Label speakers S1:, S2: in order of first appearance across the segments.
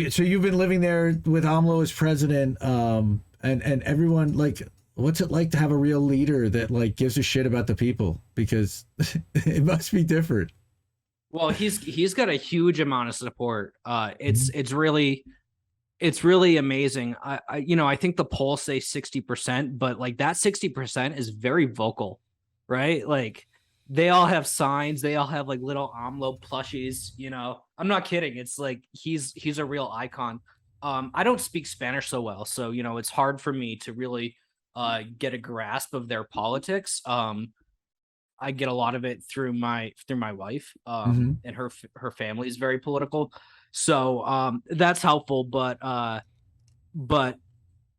S1: So you've been living there with AMLO as president, and everyone, like, what's it like to have a real leader that like gives a shit about the people? Because it must be different.
S2: Well, he's got a huge amount of support. It's really amazing. I think the polls say 60%, but like that 60% is very vocal, right? Like they all have signs, they all have like little AMLO plushies, I'm not kidding. It's like he's a real icon. I don't speak Spanish so well, so it's hard for me to really get a grasp of their politics. I get a lot of it through my wife, and her family is very political, so that's helpful. But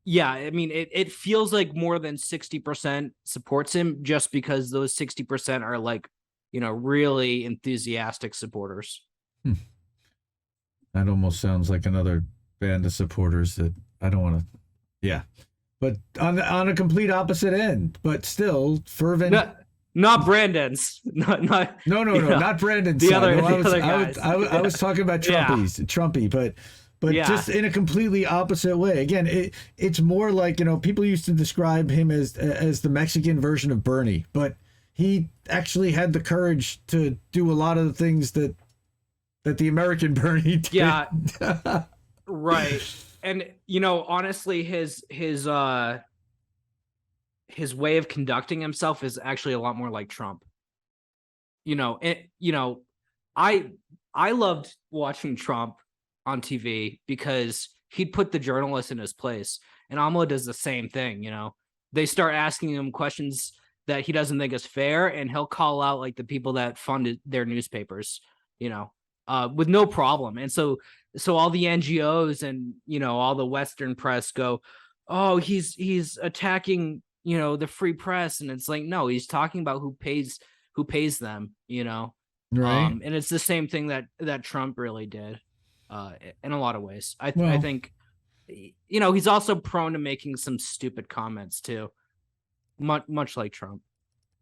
S2: yeah, I mean, it feels like more than 60% supports him, just because those 60% are like, really enthusiastic supporters.
S1: That almost sounds like another band of supporters that I don't want to. Yeah, but on a complete opposite end, but still fervent.
S2: Not Brandon's. Not
S1: no, not Brandon's.
S2: The other guys.
S1: I was talking about Trumpy, but just in a completely opposite way. Again, it's more like, people used to describe him as the Mexican version of Bernie, but he actually had the courage to do a lot of the things that the American Bernie did.
S2: Yeah, right. And honestly, his way of conducting himself is actually a lot more like Trump. I loved watching Trump on TV because he'd put the journalist in his place, and AMLO does the same thing. They start asking him questions that he doesn't think is fair, and he'll call out like the people that funded their newspapers, with no problem. And so all the NGOs and all the Western press go, oh, he's attacking the free press, and it's like, no, he's talking about who pays them,
S1: right.
S2: And it's the same thing that Trump really did, in a lot of ways. I think he's also prone to making some stupid comments too, much like Trump.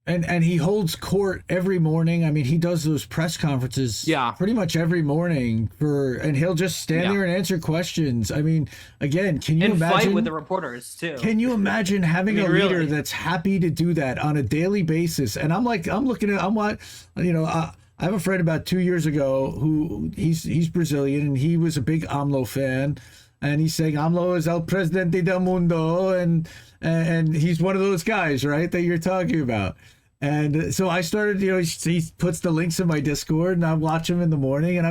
S1: And he holds court every morning. I mean, he does those press conferences pretty much every morning and he'll just stand there and answer questions. I mean, again, can you imagine
S2: fight with the reporters too?
S1: Can you imagine having a leader that's happy to do that on a daily basis? And I have a friend about 2 years ago who he's Brazilian, and he was a big AMLO fan. And he's saying AMLO is el presidente del mundo, and he's one of those guys, right, that you're talking about. And so I started, he puts the links in my Discord, and I watch him in the morning, and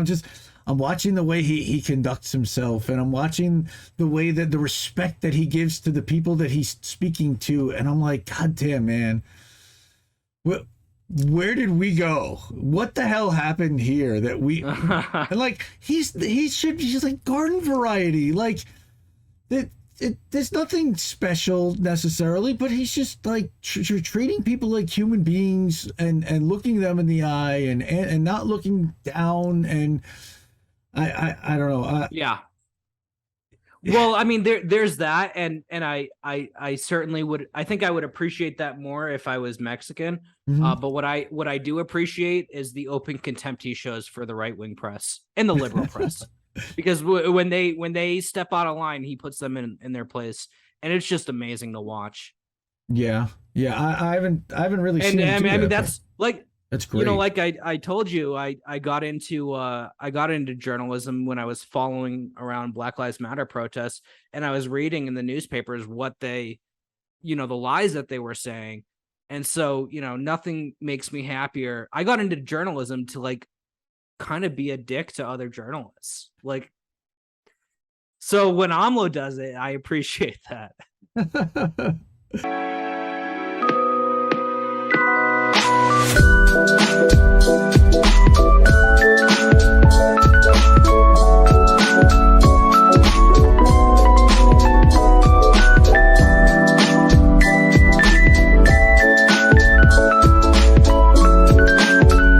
S1: I'm watching the way he conducts himself, and I'm watching the way that the respect that he gives to the people that he's speaking to, and I'm like, God damn, man, where did we go? What the hell happened here that we and like he's like garden variety, like there's nothing special necessarily, but he's just like treating people like human beings and looking them in the eye and not looking down, and I don't know.
S2: Yeah. Well, I mean, there's that, and I certainly would. I think I would appreciate that more if I was Mexican. But what I do appreciate is the open contempt he shows for the right wing press and the liberal press, because when they step out of line, he puts them in their place, and it's just amazing to watch.
S1: Yeah. I haven't really seen.
S2: I mean, that's like.
S1: That's great.
S2: Like I told you, I got into journalism when I was following around Black Lives Matter protests, and I was reading in the newspapers what they, the lies that they were saying. And so, nothing makes me happier. I got into journalism to like kind of be a dick to other journalists. Like, so when AMLO does it, I appreciate that.